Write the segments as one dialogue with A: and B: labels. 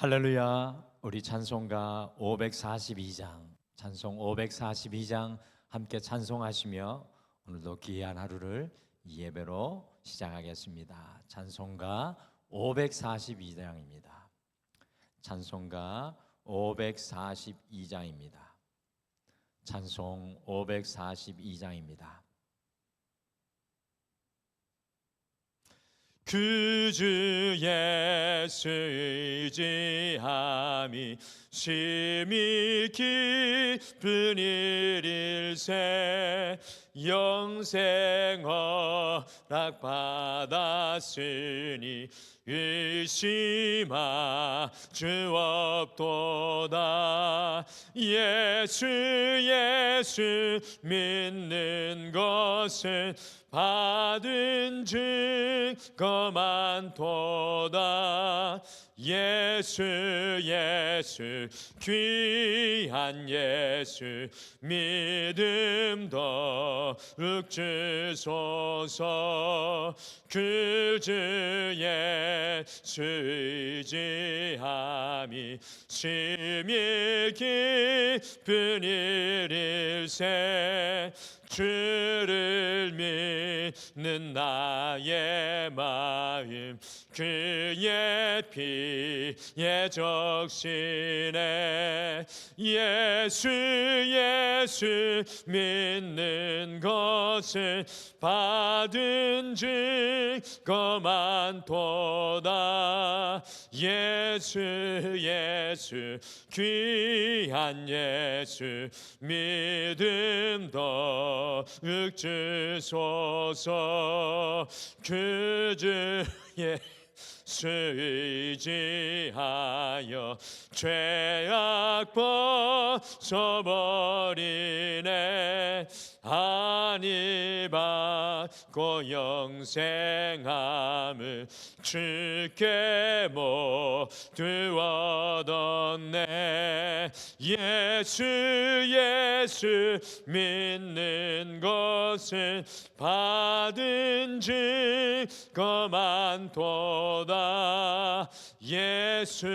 A: 할렐루야. 우리 찬송가 542장, 찬송 542장 함께 찬송하시며 오늘도 귀한 하루를 이 예배로 시작하겠습니다. 찬송가 542장입니다. 찬송가 542장입니다. 찬송 542장입니다. 그 주 예수 의지함이 심히 기쁜 일일세. 영생 허락 받았으니 의심하 주 없도다. 예수 믿는 것은 받은 증거 많도다. 예수 귀한 예수 믿음 더욱 주소서. 그 주 예수 의지함이 심히 기쁜 일일세. 주를 믿는 나의 마음 그의 피에 적시네. 예수 믿는 것은 받은 증거 많도다. 예수 귀한 예수 믿음 더욱 주소서. 그 주 예수 의지하여 죄악 벗어버리네. 안위 받고 영생함을 주께 모두 얻었네. 예수 믿는 것은 받은 증거 많도다. 예수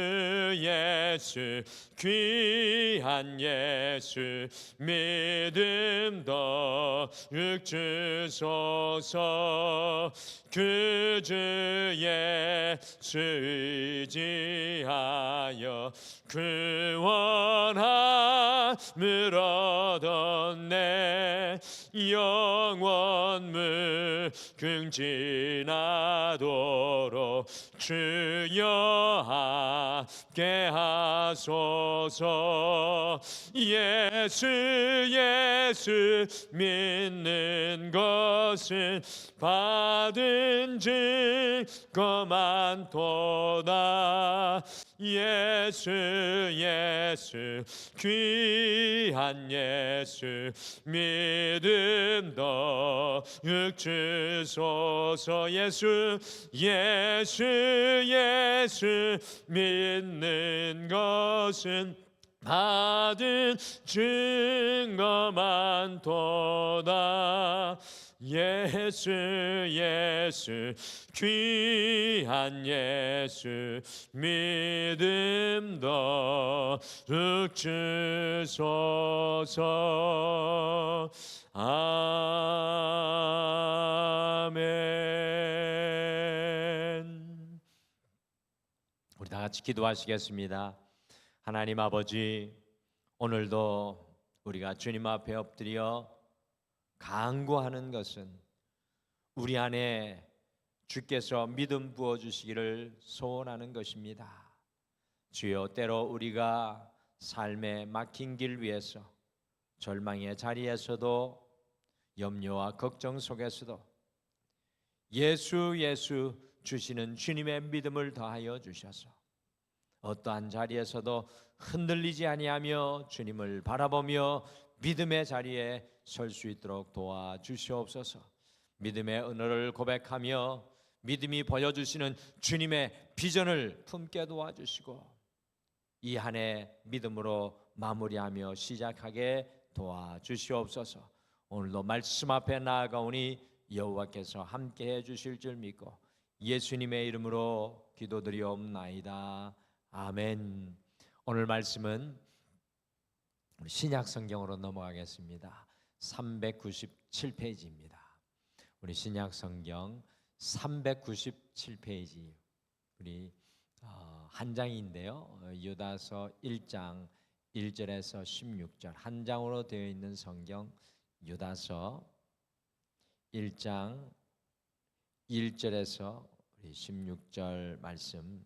A: 귀한 예수 믿음 더욱 주소서. 그 주 예수 의지하여 구원함을 얻었네. 영원 무궁진하도록 주여 함께 하소서. 예수 믿는 것은 받은 증거 많도다. 예수 귀한 예수 믿음 더욱 주소서. 예수 믿는 것은 받은 증거 많도다. 예수 귀한 예수 믿음 더욱 주소서. 아멘. 우리 다 같이 기도하시겠습니다. 하나님 아버지, 오늘도 우리가 주님 앞에 엎드려 간구하는 것은 우리 안에 주께서 믿음 부어주시기를 소원하는 것입니다. 주여, 때로 우리가 삶의 막힌 길 위에서 절망의 자리에서도 염려와 걱정 속에서도 예수 주시는 주님의 믿음을 더하여 주셔서 어떠한 자리에서도 흔들리지 아니하며 주님을 바라보며 믿음의 자리에 설 수 있도록 도와주시옵소서. 믿음의 은혜를 고백하며 믿음이 보여주시는 주님의 비전을 품게 도와주시고 이 한 해 믿음으로 마무리하며 시작하게 도와주시옵소서. 오늘도 말씀 앞에 나아가오니 여호와께서 함께해 주실 줄 믿고 예수님의 이름으로 기도드리옵나이다. 아멘. 오늘 말씀은 신약 성경으로 넘어가겠습니다. 397페이지입니다. 우리 신약 성경 397페이지 우리 한 장인데요. 유다서 1장 1절에서 16절 한 장으로 되어 있는 성경 유다서 1장 1절에서 우리 16절 말씀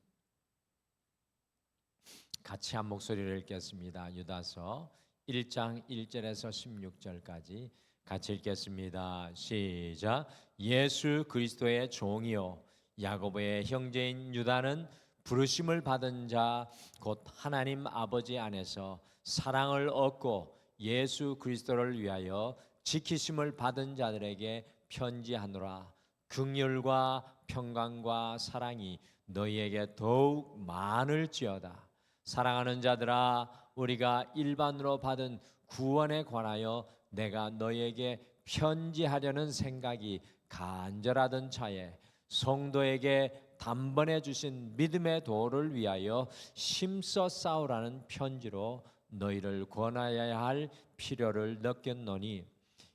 A: 같이 한 목소리를 읽겠습니다. 유다서 1장 1절에서 16절까지 같이 읽겠습니다. 시작. 예수 그리스도의 종이요 야고보의 형제인 유다는 부르심을 받은 자 곧 하나님 아버지 안에서 사랑을 얻고 예수 그리스도를 위하여 지키심을 받은 자들에게 편지하노라. 긍휼과 평강과 사랑이 너희에게 더욱 많을지어다. 사랑하는 자들아, 우리가 일반으로 받은 구원에 관하여 내가 너희에게 편지하려는 생각이 간절하던 차에 성도에게 단번에 주신 믿음의 도를 위하여 힘써 싸우라는 편지로 너희를 권하여야 할 필요를 느꼈노니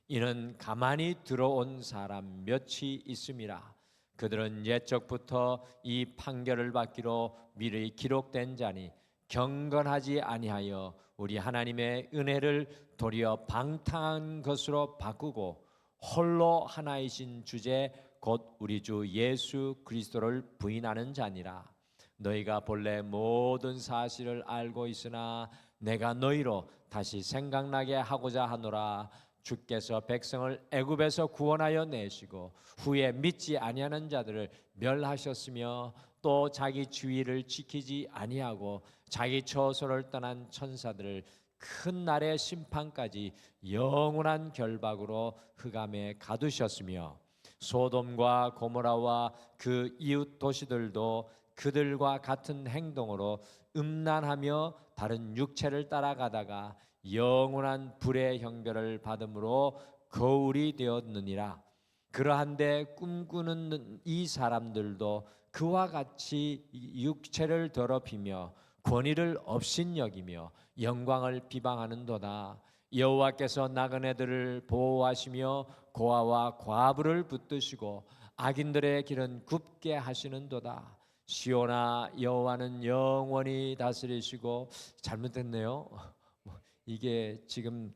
A: 이는 가만히 들어온 사람 몇이 있음이라. 그들은 옛적부터 이 판결을 받기로 미리 기록된 자니 경건하지 아니하여 우리 하나님의 은혜를 도리어 방탕한 것으로 바꾸고 홀로 하나이신 주제 곧 우리 주 예수 그리스도를 부인하는 자니라. 너희가 본래 모든 사실을 알고 있으나 내가 너희로 다시 생각나게 하고자 하노라. 주께서 백성을 애굽에서 구원하여 내시고 후에 믿지 아니하는 자들을 멸하셨으며 또 자기 주의를 지키지 아니하고 자기 처소를 떠난 천사들을 큰 날의 심판까지 영원한 결박으로 흑암에 가두셨으며 소돔과 고모라와 그 이웃 도시들도 그들과 같은 행동으로 음란하며 다른 육체를 따라가다가 영원한 불의 형벌을 받음으로 거울이 되었느니라. 그러한데 꿈꾸는 이 사람들도 그와 같이 육체를 더럽히며 권위를 업신여기며 영광을 비방하는도다. 여호와께서 나그네들을 보호하시며 고아와 과부를 붙드시고 악인들의 길은 굽게 하시는도다. 시온아, 여호와는 영원히 다스리시고 잘못됐네요. 이게 지금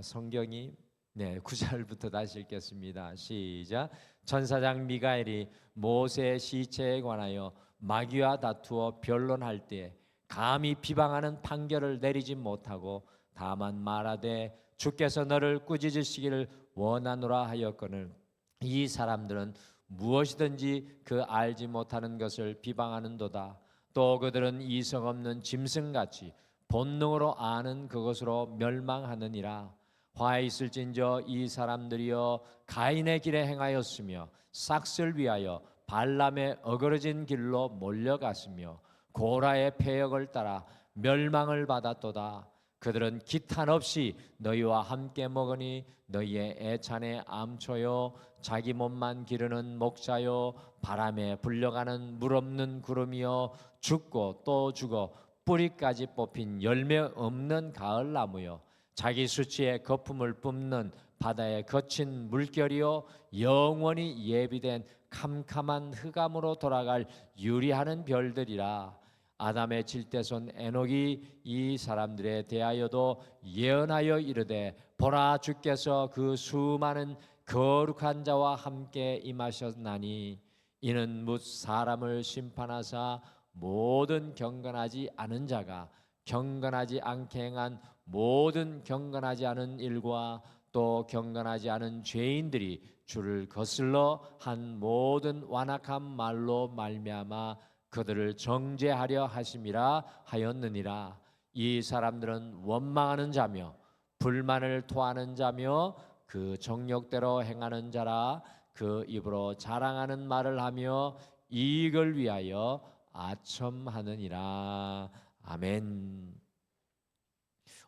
A: 성경이 9절부터 다시 읽겠습니다. 시작. 천사장 미가엘이 모세의 시체에 관하여 마귀와 다투어 변론할 때 감히 비방하는 판결을 내리지 못하고 다만 말하되 주께서 너를 꾸짖으시기를 원하노라 하였거늘 이 사람들은 무엇이든지 그 알지 못하는 것을 비방하는도다. 또 그들은 이성 없는 짐승같이 본능으로 아는 그것으로 멸망하느니라. 화 있을진저 이 사람들이여 가인의 길에 행하였으며 삭슬 위하여 발람의 어그러진 길로 몰려갔으며 고라의 패역을 따라 멸망을 받았도다. 그들은 기탄 없이 너희와 함께 먹으니 너희의 애찬의 암초요 자기 몸만 기르는 목자요 바람에 불려가는 물 없는 구름이요 죽고 또 죽어 뿌리까지 뽑힌 열매 없는 가을나무요 자기 수치의 거품을 뿜는 바다의 거친 물결이요 영원히 예비된 캄캄한 흑암으로 돌아갈 유리하는 별들이라. 아담의 칠대손 에녹이 이 사람들에 대하여도 예언하여 이르되 보라 주께서 그 수많은 거룩한 자와 함께 임하셨나니 이는 뭇 사람을 심판하사 모든 경건하지 않은 자가 경건하지 않게 행한 모든 경건하지 않은 일과 또 경건하지 않은 죄인들이 주를 거슬러 한 모든 완악한 말로 말미암아 그들을 정죄하려 하심이라 하였느니라. 이 사람들은 원망하는 자며 불만을 토하는 자며 그 정욕대로 행하는 자라. 그 입으로 자랑하는 말을 하며 이익을 위하여 아첨하느니라. 아멘.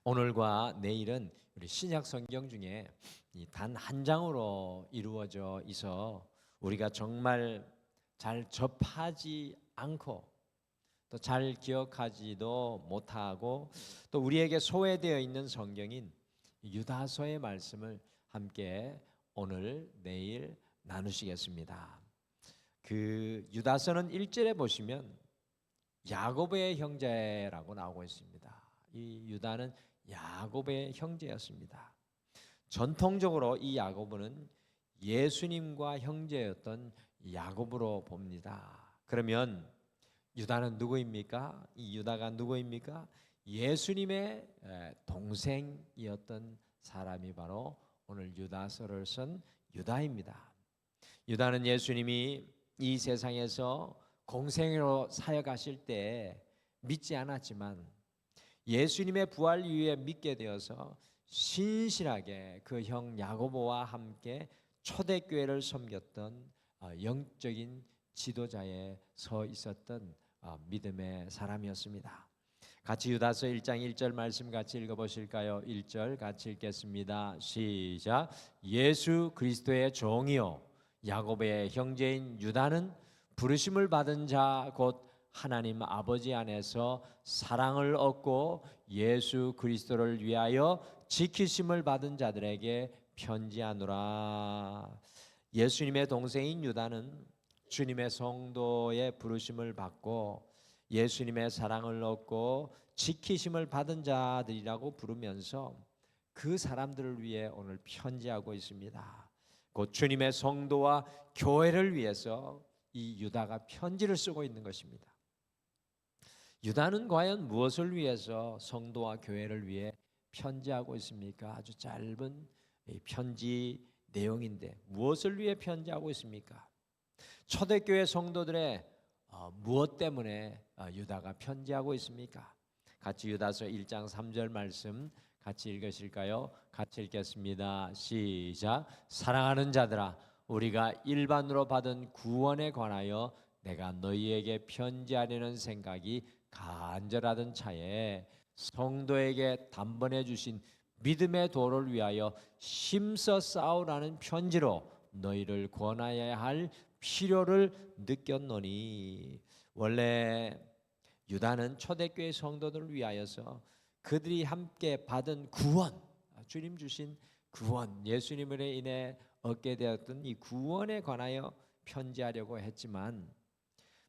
A: 오늘과 내일은 우리 신약 성경 중에 단 한 장으로 이루어져 있어 우리가 정말 잘 접하지 않고 또 잘 기억하지도 못하고 또 우리에게 소외되어 있는 성경인 유다서의 말씀을 함께 오늘 내일 나누시겠습니다. 그 유다서는 1절에 보시면 야곱의 형제라고 나오고 있습니다. 이 유다는 야곱의 형제였습니다. 전통적으로 이 야곱은 예수님과 형제였던 야곱으로 봅니다. 그러면 유다는 누구입니까? 이 유다가 누구입니까? 예수님의 동생이었던 사람이 바로 오늘 유다서를 쓴 유다입니다. 유다는 예수님이 이 세상에서 공생으로 사역하실 때 믿지 않았지만 예수님의 부활 이후에 믿게 되어서 신실하게 그 형 야고보와 함께 초대교회를 섬겼던 영적인 지도자에 서 있었던 믿음의 사람이었습니다. 같이 유다서 1장 1절 말씀 같이 읽어보실까요? 1절 같이 읽겠습니다. 시작. 예수 그리스도의 종이요 야곱의 형제인 유다는 부르심을 받은 자 곧 하나님 아버지 안에서 사랑을 얻고 예수 그리스도를 위하여 지키심을 받은 자들에게 편지하노라. 예수님의 동생인 유다는 주님의 성도의 부르심을 받고 예수님의 사랑을 얻고 지키심을 받은 자들이라고 부르면서 그 사람들을 위해 오늘 편지하고 있습니다. 곧 주님의 성도와 교회를 위해서 이 유다가 편지를 쓰고 있는 것입니다. 유다는 과연 무엇을 위해서 성도와 교회를 위해 편지하고 있습니까? 아주 짧은 편지 내용인데 무엇을 위해 편지하고 있습니까? 초대교회 성도들의 무엇 때문에 유다가 편지하고 있습니까? 같이 유다서 1장 3절 말씀 같이 읽으실까요? 같이 읽겠습니다. 시작. 사랑하는 자들아 우리가 일반으로 받은 구원에 관하여 내가 너희에게 편지하려는 생각이 간절하던 차에 성도에게 단번에 주신 믿음의 도를 위하여 힘써 싸우라는 편지로 너희를 권하여야 할 필요를 느꼈노니. 원래 유다는 초대교회 성도들을 위하여서 그들이 함께 받은 구원, 주님 주신 구원, 예수님으로 인해 얻게 되었던 이 구원에 관하여 편지하려고 했지만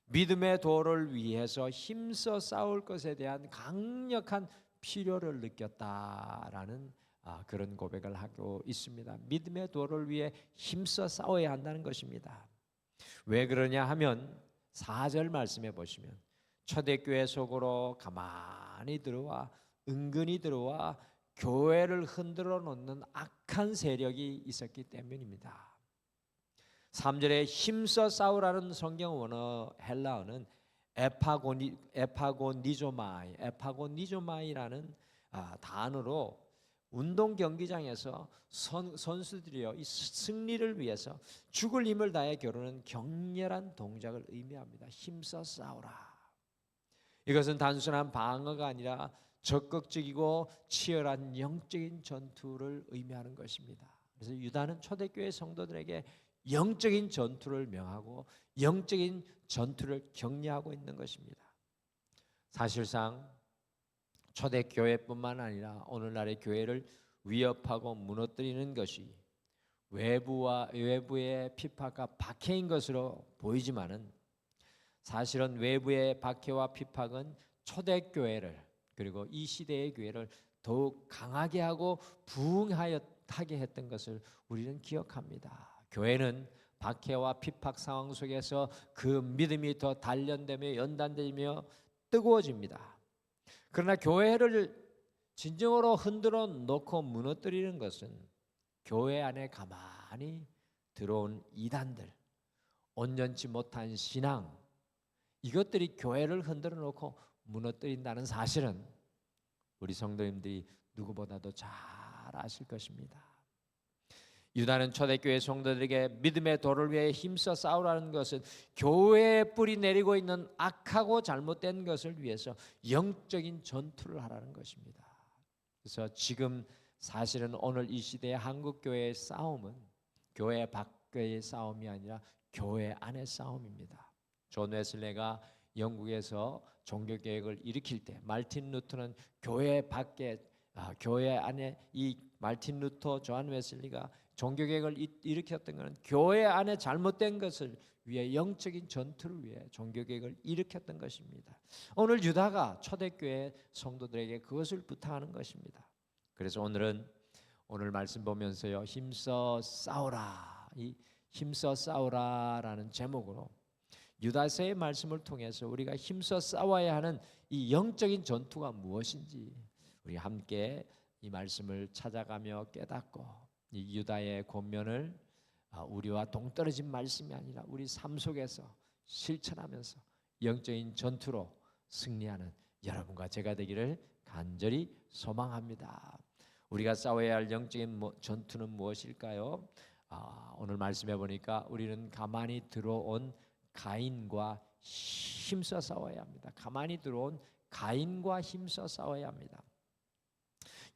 A: 믿음의 도를 위해서 힘써 싸울 것에 대한 강력한 필요를 느꼈다라는 그런 고백을 하고 있습니다. 믿음의 도를 위해 힘써 싸워야 한다는 것입니다. 왜 그러냐 하면 4절 말씀해 보시면 초대교회 속으로 가만히 들어와 은근히 들어와 교회를 흔들어 놓는 악한 세력이 있었기 때문입니다. 3절에 힘써 싸우라는 성경 원어 헬라어는 에파고니조마이라는 단어로 운동 경기장에서 선수들이요 이 승리를 위해서 죽을 힘을 다해 겨루는 격렬한 동작을 의미합니다. 힘써 싸우라. 이것은 단순한 방어가 아니라 적극적이고 치열한 영적인 전투를 의미하는 것입니다. 그래서 유다는 초대교회 성도들에게 영적인 전투를 명하고 영적인 전투를 격려하고 있는 것입니다. 사실상 초대교회뿐만 아니라 오늘날의 교회를 위협하고 무너뜨리는 것이 외부의 핍박과 박해인 것으로 보이지만은 사실은 외부의 박해와 핍박은 초대교회를 그리고 이 시대의 교회를 더욱 강하게 하고 부흥하게 했던 것을 우리는 기억합니다. 교회는 박해와 핍박 상황 속에서 그 믿음이 더 단련되며 연단되며 뜨거워집니다. 그러나 교회를 진정으로 흔들어 놓고 무너뜨리는 것은 교회 안에 가만히 들어온 이단들, 온전치 못한 신앙, 이것들이 교회를 흔들어 놓고 무너뜨린다는 사실은 우리 성도님들이 누구보다도 잘 아실 것입니다. 유다는 초대교회 성도들에게 믿음의 도를 위해 힘써 싸우라는 것은 교회에 뿌리 내리고 있는 악하고 잘못된 것을 위해서 영적인 전투를 하라는 것입니다. 그래서 지금 사실은 오늘 이 시대의 한국교회의 싸움은 교회 밖의 싸움이 아니라 교회 안의 싸움입니다. 존 웨슬레가 영국에서 종교 개혁을 일으킬 때 말틴 루터는 교회 밖에 교회 안에 이 말틴 루터, 조한 웨슬리가 종교 개혁을 일으켰던 것은 교회 안에 잘못된 것을 위해 영적인 전투를 위해 종교 개혁을 일으켰던 것입니다. 오늘 유다가 초대교회 성도들에게 그것을 부탁하는 것입니다. 그래서 오늘 말씀 보면서요, 힘써 싸우라, 이 힘써 싸우라라는 제목으로 유다서의 말씀을 통해서 우리가 힘써 싸워야 하는 이 영적인 전투가 무엇인지 우리 함께 이 말씀을 찾아가며 깨닫고 이 유다의 권면을 우리와 동떨어진 말씀이 아니라 우리 삶 속에서 실천하면서 영적인 전투로 승리하는 여러분과 제가 되기를 간절히 소망합니다. 우리가 싸워야 할 영적인 전투는 무엇일까요? 오늘 말씀해 보니까 우리는 가만히 들어온 가인과 힘써 싸워야 합니다. 가만히 들어온 가인과 힘써 싸워야 합니다.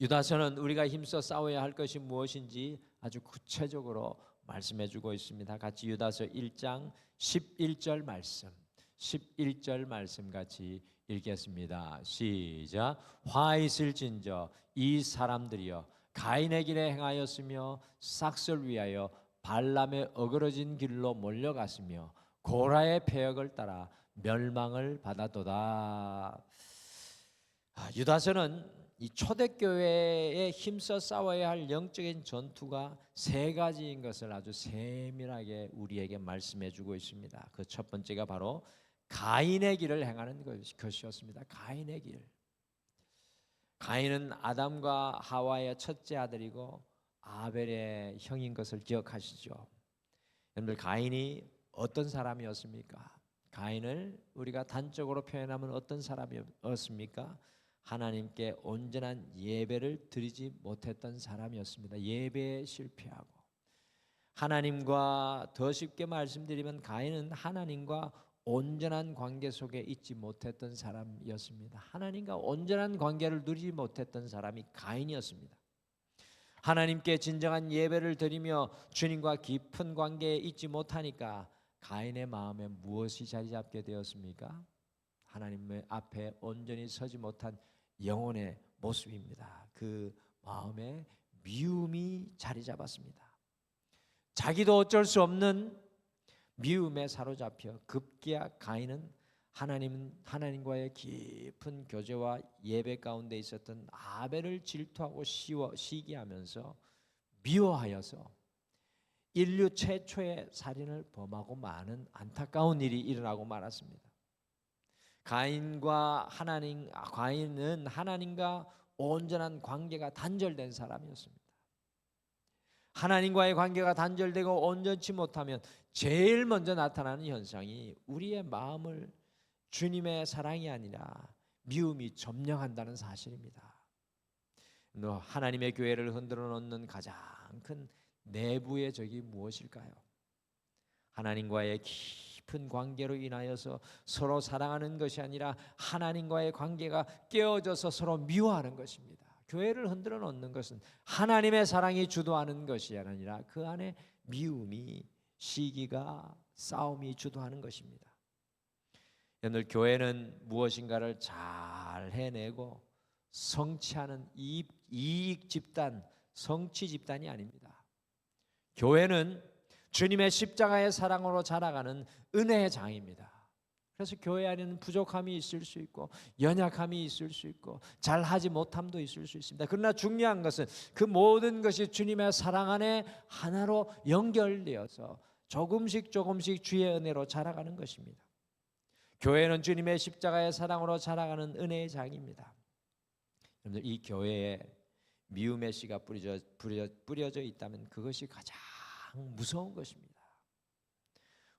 A: 유다서는 우리가 힘써 싸워야 할 것이 무엇인지 아주 구체적으로 말씀해 주고 있습니다. 같이 유다서 1장 11절 말씀, 11절 말씀 같이 읽겠습니다. 시작. 화 있을진저 이 사람들이여 가인의 길에 행하였으며 싹설 위하여 발람의 어그러진 길로 몰려갔으며 고라의 패역을 따라 멸망을 받았도다. 유다서는 이 초대교회에 힘써 싸워야 할 영적인 전투가 세 가지인 것을 아주 세밀하게 우리에게 말씀해 주고 있습니다. 그 첫 번째가 바로 가인의 길을 행하는 것이었습니다. 가인의 길. 가인은 아담과 하와의 첫째 아들이고 아벨의 형인 것을 기억하시죠? 여러분들, 가인이 어떤 사람이었습니까? 가인을 우리가 단적으로 표현하면 어떤 사람이었습니까? 하나님께 온전한 예배를 드리지 못했던 사람이었습니다. 예배에 실패하고, 하나님과 더 쉽게 말씀드리면 가인은 하나님과 온전한 관계 속에 있지 못했던 사람이었습니다. 하나님과 온전한 관계를 누리지 못했던 사람이 가인이었습니다. 하나님께 진정한 예배를 드리며 주님과 깊은 관계에 있지 못하니까 가인의 마음에 무엇이 자리 잡게 되었습니까? 하나님 앞에 온전히 서지 못한 영혼의 모습입니다. 그 마음에 미움이 자리 잡았습니다. 자기도 어쩔 수 없는 미움에 사로잡혀 급기야 가인은 하나님과의 깊은 교제와 예배 가운데 있었던 아벨을 질투하고 시기하면서 미워하여서 인류 최초의 살인을 범하고 마는 안타까운 일이 일어나고 말았습니다. 가인은 하나님과 온전한 관계가 단절된 사람이었습니다. 하나님과의 관계가 단절되고 온전치 못하면 제일 먼저 나타나는 현상이 우리의 마음을 주님의 사랑이 아니라 미움이 점령한다는 사실입니다. 하나님의 교회를 흔들어 놓는 가장 큰 내부의 적이 무엇일까요? 하나님과의 깊은 관계로 인하여서 서로 사랑하는 것이 아니라 하나님과의 관계가 깨어져서 서로 미워하는 것입니다. 교회를 흔들어 놓는 것은 하나님의 사랑이 주도하는 것이 아니라 그 안에 미움이, 시기가, 싸움이 주도하는 것입니다. 오늘 교회는 무엇인가를 잘 해내고 성취하는 이익 집단, 성취 집단이 아닙니다. 교회는 주님의 십자가의 사랑으로 자라가는 은혜의 장입니다. 그래서 교회 안에는 부족함이 있을 수 있고 연약함이 있을 수 있고 잘하지 못함도 있을 수 있습니다. 그러나 중요한 것은 그 모든 것이 주님의 사랑 안에 하나로 연결되어서 조금씩 주의 은혜로 자라가는 것입니다. 교회는 주님의 십자가의 사랑으로 자라가는 은혜의 장입니다. 여러분들, 이 교회에 미움의 씨가 뿌려져 있다면 그것이 가장 무서운 것입니다.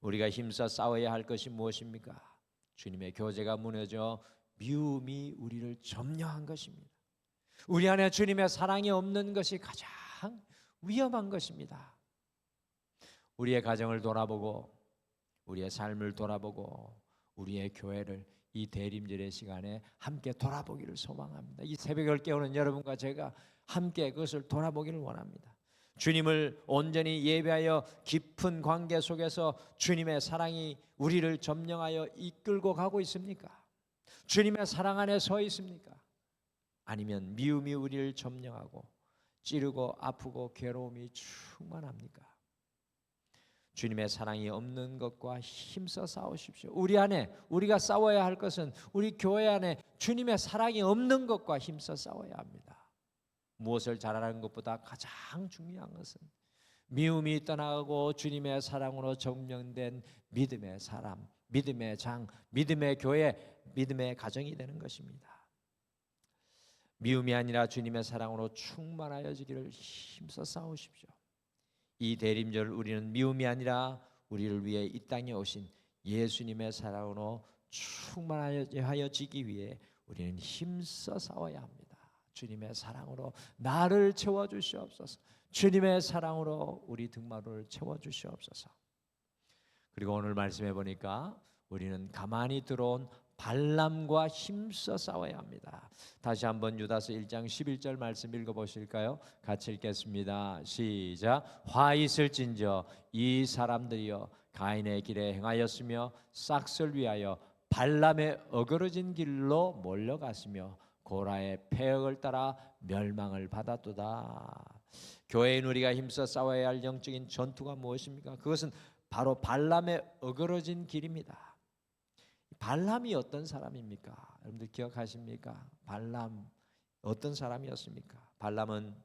A: 우리가 힘써 싸워야 할 것이 무엇입니까? 주님의 교제가 무너져 미움이 우리를 점령한 것입니다. 우리 안에 주님의 사랑이 없는 것이 가장 위험한 것입니다. 우리의 가정을 돌아보고 우리의 삶을 돌아보고 우리의 교회를 이 대림절의 시간에 함께 돌아보기를 소망합니다. 이 새벽을 깨우는 여러분과 제가 함께 그것을 돌아보기를 원합니다. 주님을 온전히 예배하여 깊은 관계 속에서 주님의 사랑이 우리를 점령하여 이끌고 가고 있습니까? 주님의 사랑 안에 서 있습니까? 아니면 미움이 우리를 점령하고 찌르고 아프고 괴로움이 충만합니까? 주님의 사랑이 없는 것과 힘써 싸우십시오. 우리 안에 우리가 싸워야 할 것은 우리 교회 안에 주님의 사랑이 없는 것과 힘써 싸워야 합니다. 무엇을 잘하는 것보다 가장 중요한 것은 미움이 떠나가고 주님의 사랑으로 점령된 믿음의 사람, 믿음의 장, 믿음의 교회, 믿음의 가정이 되는 것입니다. 미움이 아니라 주님의 사랑으로 충만하여지기를 힘써 싸우십시오. 이 대림절 우리는 미움이 아니라 우리를 위해 이 땅에 오신 예수님의 사랑으로 충만하여지기 위해 우리는 힘써 싸워야 합니다. 주님의 사랑으로 나를 채워주시옵소서. 주님의 사랑으로 우리 등마루를 채워주시옵소서. 그리고 오늘 말씀해 보니까 우리는 가만히 들어온 발람과 힘써 싸워야 합니다. 다시 한번 유다서 1장 11절 말씀 읽어보실까요? 같이 읽겠습니다. 시작. 화 있을진저 이 사람들이여 가인의 길에 행하였으며 싹을 위하여 발람의 어그러진 길로 몰려갔으며 고라의 폐역을 따라 멸망을 받았도다. 교회인 우리가 힘써 싸워야 할 영적인 전투가 무엇입니까? 그것은 바로 발람의 어그러진 길입니다. 발람이 어떤 사람입니까? 여러분들 기억하십니까? 발람 어떤 사람이었습니까? 발람은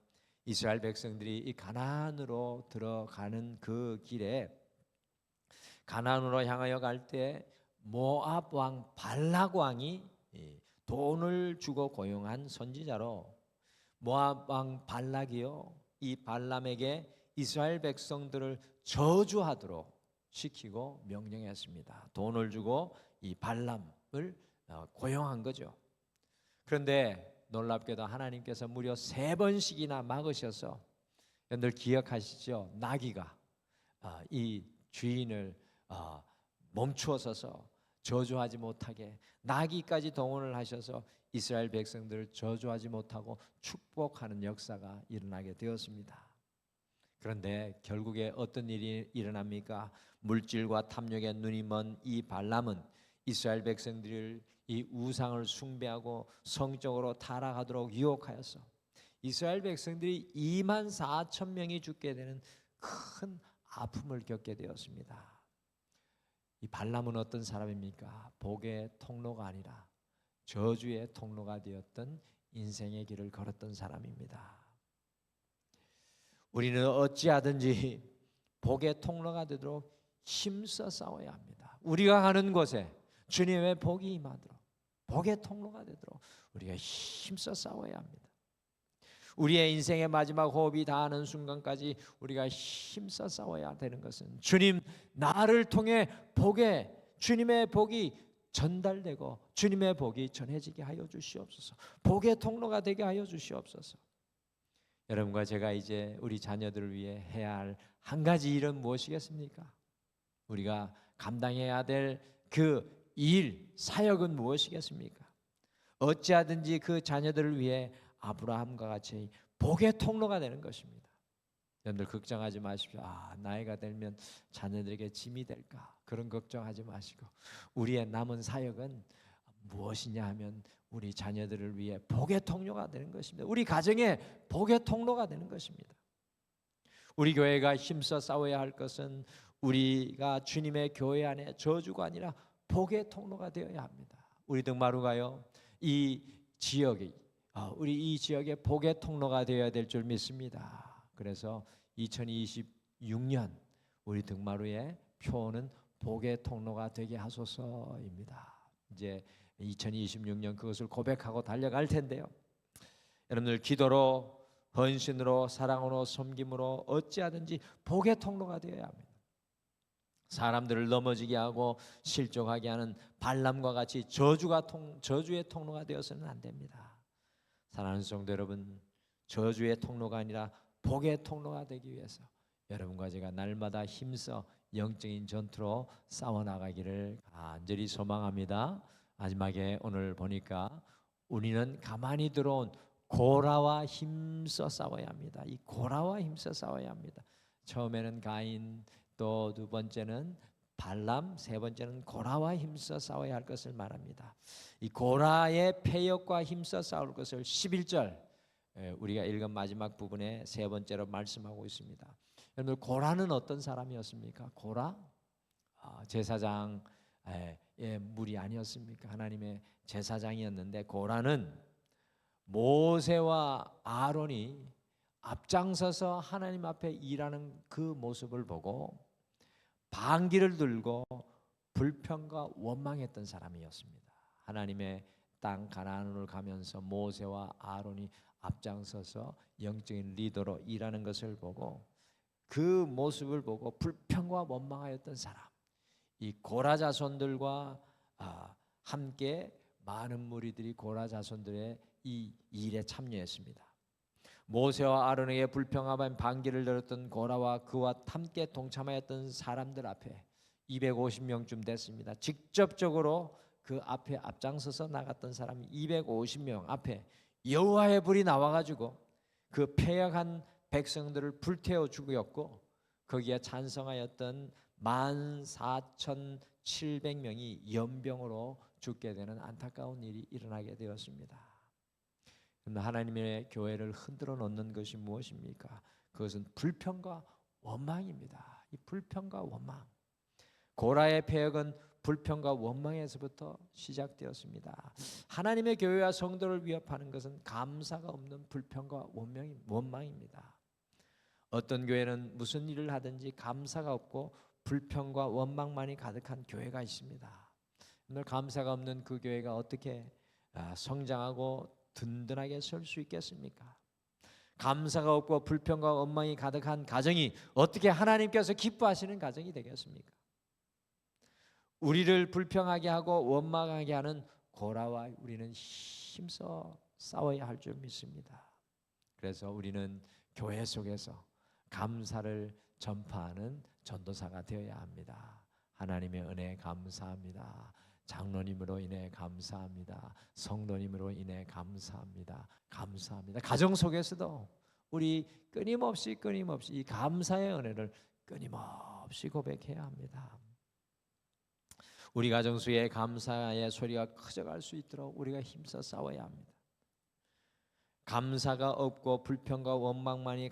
A: 이스라엘 백성들이 이 가나안으로 들어가는 그 길에 가나안으로 향하여 갈 때 모압 왕 발락 왕이 돈을 주고 고용한 선지자로 모압 왕 발락이요 이 발람에게 이스라엘 백성들을 저주하도록 시키고 명령했습니다. 돈을 주고 이 발람을 고용한 거죠. 그런데 놀랍게도 하나님께서 무려 3번씩이나 막으셔서 여러분들 기억하시죠? 나귀가 이 주인을 멈추어서서 저주하지 못하게 나귀까지 동원을 하셔서 이스라엘 백성들을 저주하지 못하고 축복하는 역사가 일어나게 되었습니다. 그런데 결국에 어떤 일이 일어납니까? 물질과 탐욕에 눈이 먼 이 발람은 이스라엘 백성들을 이 우상을 숭배하고 성적으로 타락하도록 유혹하여서 이스라엘 백성들이 2만 4천 명이 죽게 되는 큰 아픔을 겪게 되었습니다. 이 발람은 어떤 사람입니까? 복의 통로가 아니라 저주의 통로가 되었던 인생의 길을 걸었던 사람입니다. 우리는 어찌하든지 복의 통로가 되도록 힘써 싸워야 합니다. 우리가 가는 곳에 주님의 복이 임하도록 복의 통로가 되도록 우리가 힘써 싸워야 합니다. 우리의 인생의 마지막 호흡이 다하는 순간까지 우리가 힘써 싸워야 되는 것은 주님 나를 통해 주님의 복이 전달되고 주님의 복이 전해지게 하여 주시옵소서. 복의 통로가 되게 하여 주시옵소서. 여러분과 제가 이제 우리 자녀들을 위해 해야 할 한 가지 일은 무엇이겠습니까? 우리가 감당해야 될 그 일, 사역은 무엇이겠습니까? 어찌하든지 그 자녀들을 위해 아브라함과 같이 복의 통로가 되는 것입니다. 여러분들 걱정하지 마십시오. 나이가 들면 자녀들에게 짐이 될까? 그런 걱정하지 마시고 우리의 남은 사역은 무엇이냐 하면 우리 자녀들을 위해 복의 통로가 되는 것입니다. 우리 가정의 복의 통로가 되는 것입니다. 우리 교회가 힘써 싸워야 할 것은 우리가 주님의 교회 안에 저주가 아니라 복의 통로가 되어야 합니다. 우리 등마루가요 이 지역이 우리 이 지역의 복의 통로가 되어야 될 줄 믿습니다. 그래서 2026년 우리 등마루의 표어는 복의 통로가 되게 하소서입니다. 이제 2026년 그것을 고백하고 달려갈 텐데요. 여러분들 기도로 헌신으로 사랑으로 섬김으로 어찌하든지 복의 통로가 되어야 합니다. 사람들을 넘어지게 하고 실족하게 하는 발람과 같이 저주의 통로가 되어서는 안 됩니다. 사랑하는 성도 여러분, 저주의 통로가 아니라 복의 통로가 되기 위해서 여러분과 제가 날마다 힘써 영적인 전투로 싸워나가기를 간절히 소망합니다. 마지막에 오늘 보니까 우리는 가만히 들어온 고라와 힘써 싸워야 합니다. 이 고라와 힘써 싸워야 합니다. 처음에는 가인, 또 두 번째는 발람, 세 번째는 고라와 힘써 싸워야 할 것을 말합니다. 이 고라의 패역과 힘써 싸울 것을 11절 우리가 읽은 마지막 부분에 세 번째로 말씀하고 있습니다. 여러분, 고라는 어떤 사람이었습니까? 고라 제사장 무리 아니었습니까? 하나님의 제사장이었는데, 고라는 모세와 아론이 앞장서서 하나님 앞에 일하는 그 모습을 보고 방귀를 들고 불평과 원망했던 사람이었습니다. 하나님의 땅 가나안으로 가면서 모세와 아론이 앞장서서 영적인 리더로 일하는 것을 보고 그 모습을 보고 불평과 원망하였던 사람, 이 고라 자손들과 함께 많은 무리들이 고라 자손들의 이 일에 참여했습니다. 모세와 아론에게 불평하며 반기를 들었던 고라와 그와 함께 동참하였던 사람들 앞에 250명쯤 됐습니다. 직접적으로 그 앞에 앞장서서 나갔던 사람이 250명 앞에 여호와의 불이 나와가지고 그 패역한 백성들을 불태워 죽였고, 거기에 찬성하였던 14,700명이 연병으로 죽게 되는 안타까운 일이 일어나게 되었습니다. 하나님의 교회를 흔들어 놓는 것이 무엇입니까? 그것은 불평과 원망입니다. 이 불평과 원망. 고라의 패역은 불평과 원망에서부터 시작되었습니다. 하나님의 교회와 성도를 위협하는 것은 감사가 없는 불평과 원망입니다. 어떤 교회는 무슨 일을 하든지 감사가 없고 불평과 원망만이 가득한 교회가 있습니다. 오늘 감사가 없는 그 교회가 어떻게 성장하고 든든하게 설 수 있겠습니까? 감사가 없고 불평과 원망이 가득한 가정이 어떻게 하나님께서 기뻐하시는 가정이 되겠습니까? 우리를 불평하게 하고 원망하게 하는 고라와 우리는 힘써 싸워야 할 줄 믿습니다. 그래서 우리는 교회 속에서 감사를 전파하는 전도사가 되어야 합니다. 하나님의 은혜에 감사합니다. 장로님으로 인해 감사합니다. 성도님으로 인해 감사합니다. 감사합니다. 가정 속에서도 우리 끊임없이 이 감사의 은혜를 끊임없이 고백해야 합니다. 우리 가정 속에 감사의 소리가 커져갈 수 있도록 우리가 힘써 싸워야 합니다. 감사가 없고 불평과 원망만이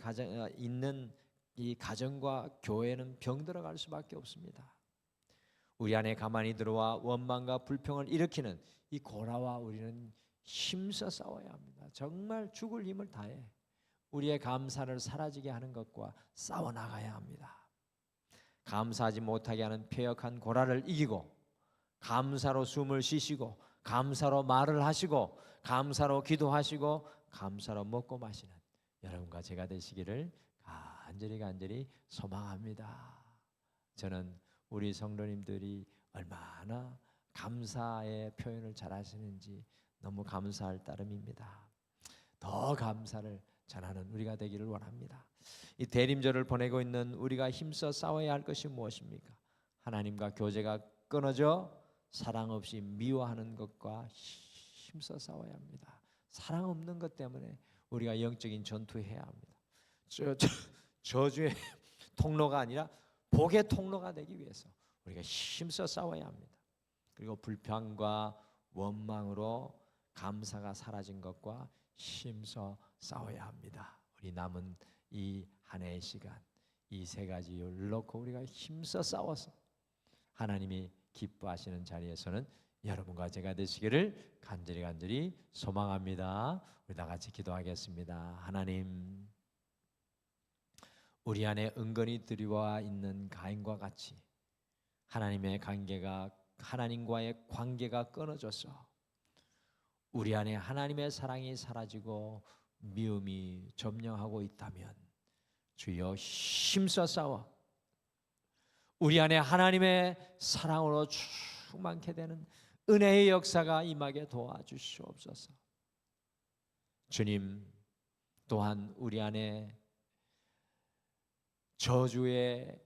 A: 있는 이 가정과 교회는 병들어갈 수밖에 없습니다. 우리 안에 가만히 들어와 원망과 불평을 일으키는 이 고라와 우리는 힘써 싸워야 합니다. 정말 죽을 힘을 다해 우리의 감사를 사라지게 하는 것과 싸워나가야 합니다. 감사하지 못하게 하는 패역한 고라를 이기고, 감사로 숨을 쉬시고, 감사로 말을 하시고, 감사로 기도하시고, 감사로 먹고 마시는 여러분과 제가 되시기를 간절히 소망합니다. 저는 우리 성도님들이 얼마나 감사의 표현을 잘하시는지 너무 감사할 따름입니다. 더 감사를 전하는 우리가 되기를 원합니다. 이 대림절을 보내고 있는 우리가 힘써 싸워야 할 것이 무엇입니까? 하나님과 교제가 끊어져 사랑 없이 미워하는 것과 힘써 싸워야 합니다. 사랑 없는 것 때문에 우리가 영적인 전투해야 합니다. 저주의 통로가 아니라 복의 통로가 되기 위해서 우리가 힘써 싸워야 합니다. 그리고 불평과 원망으로 감사가 사라진 것과 힘써 싸워야 합니다. 우리 남은 이 한 해의 시간, 이 세 가지 요를 놓고 우리가 힘써 싸워서 하나님이 기뻐하시는 자리에서는 여러분과 제가 되시기를 간절히 소망합니다. 우리 다 같이 기도하겠습니다. 하나님, 우리 안에 은근히 들어와 있는 가인과 같이 하나님과의 관계가 끊어져서 우리 안에 하나님의 사랑이 사라지고 미움이 점령하고 있다면 주여 힘써 싸워 우리 안에 하나님의 사랑으로 충만케 되는 은혜의 역사가 임하게 도와주시옵소서. 주님, 또한 우리 안에 저주의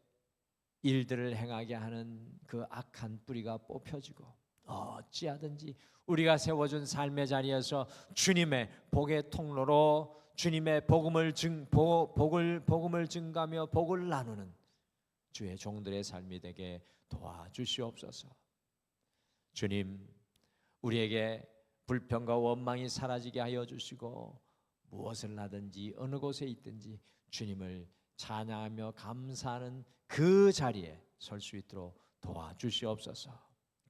A: 일들을 행하게 하는 그 악한 뿌리가 뽑혀지고 어찌하든지 우리가 세워준 삶의 자리에서 주님의 복의 통로로 주님의 복음을 증가하며 복을 나누는 주의 종들의 삶이 되게 도와주시옵소서. 주님, 우리에게 불평과 원망이 사라지게 하여 주시고 무엇을 하든지 어느 곳에 있든지 주님을 찬양하며 감사하는 그 자리에 설 수 있도록 도와주시옵소서.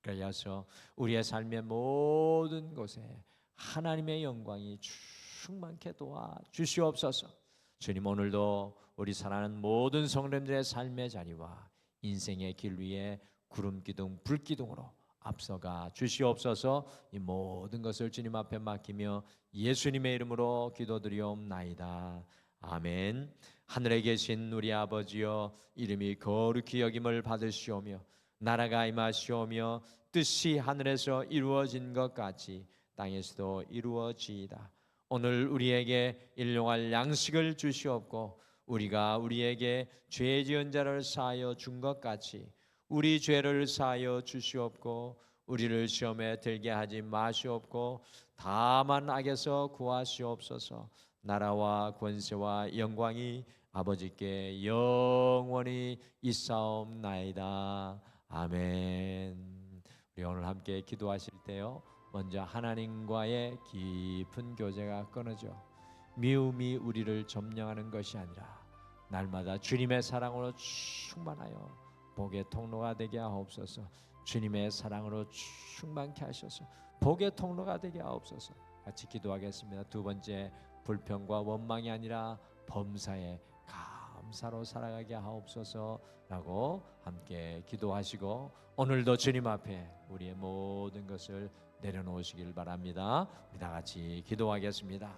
A: 그래서 우리의 삶의 모든 곳에 하나님의 영광이 충만케 도와주시옵소서. 주님, 오늘도 우리 사랑하는 모든 성도님들의 삶의 자리와 인생의 길 위에 구름기둥 불기둥으로 앞서가 주시옵소서. 이 모든 것을 주님 앞에 맡기며 예수님의 이름으로 기도드리옵나이다. 아멘. 하늘에 계신 우리 아버지여, 이름이 거룩히 여김을 받으시오며 나라가 임하시오며 뜻이 하늘에서 이루어진 것 같이 땅에서도 이루어지이다. 오늘 우리에게 일용할 양식을 주시옵고 우리가 우리에게 죄 지은 자를 사하여 준 것 같이 우리 죄를 사하여 주시옵고 우리를 시험에 들게 하지 마시옵고 다만 악에서 구하시옵소서. 나라와 권세와 영광이 아버지께 영원히 있사옵나이다. 아멘. 우리 오늘 함께 기도하실 때요, 먼저 하나님과의 깊은 교제가 끊어져 미움이 우리를 점령하는 것이 아니라 날마다 주님의 사랑으로 충만하여 복의 통로가 되게 하옵소서. 주님의 사랑으로 충만케 하셔서 복의 통로가 되게 하옵소서. 같이 기도하겠습니다. 두 번째, 불평과 원망이 아니라 범사에 감사로 살아가게 하옵소서라고 함께 기도하시고 오늘도 주님 앞에 우리의 모든 것을 내려놓으시길 바랍니다. 우리 다 같이 기도하겠습니다.